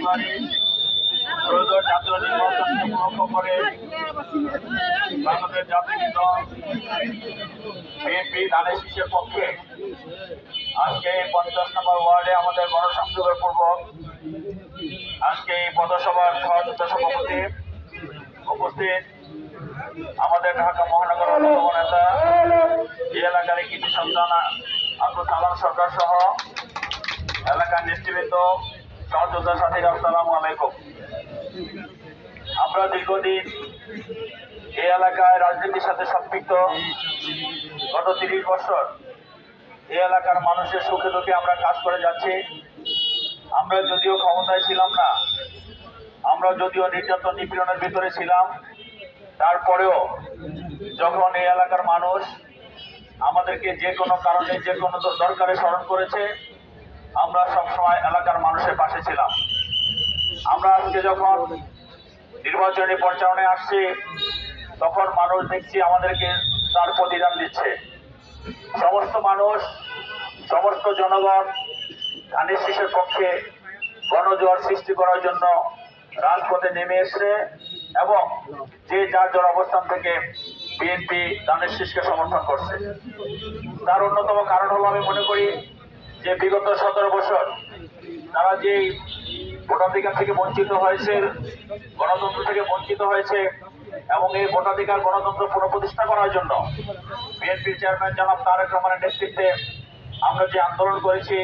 জানুয়ারি ত্রয়োদশ জাতীয় নির্বাচনকে উপলক্ষ করে বাংলাদেশ জাতীয় দল বিএনপি ধানের শীষের পক্ষে আজকে 50 নম্বর ওয়ার্ডে আমাদের গণসংযোগের পূর্বক আজকে এই পথসভার সহযোগিত সভাপতি উপস্থিত আমাদের ঢাকা মহানগর অন্যতম নেতা এই এলাকার কৃতি সন্তান আব্দুল সালাম সরকার সহ এলাকার নেতৃবৃন্দ সহযোদ্ধা সাথীরা, আসসালামু আলাইকুম। আমরা দীর্ঘদিন এই এলাকায় রাজনীতির সাথে সম্পৃক্ত। গত 30 বছর এই এলাকার মানুষের সুখে দুঃখে আমরা কাজ করে যাচ্ছি। আমরা যদিও ক্ষমতায় ছিলাম না, আমরা যদিও নির্যাতন নিপীড়নের ভিতরে ছিলাম, তারপরেও যখন এই এলাকার মানুষ আমাদেরকে যে কোনো কারণে যে কোনো দরকারে স্মরণ করেছে, আমরা সবসময় এলাকার মানুষের পাশে ছিলাম। আমরা আজকে যখন নির্বাচনী পর্যায়ে আসছি, তখন মানুষ দেখছি আমাদেরকে তার প্রতিদান দিচ্ছে। সমস্ত মানুষ, সমস্ত জনগণ ধানের শীষের পক্ষে গণজোয়ার সৃষ্টি করার জন্য রাজপথে নেমে এসছে এবং যে যার যার অবস্থান থেকে বিএনপি ধানের শীষকে সমর্থন করছে। তার অন্যতম কারণ হলো, আমি মনে করি যে বিগত 17 বছর তারা যে ভোটাধিকার থেকে বঞ্চিত হয়েছে, গণতন্ত্র থেকে বঞ্চিত হয়েছে এবং এই ভোটাধিকার গণতন্ত্র পুনঃপ্রতিষ্ঠা করার জন্য বিএনপির চেয়ারম্যান জনাব তারেক রহমানের নেতৃত্বে আমরা যে আন্দোলন করেছি,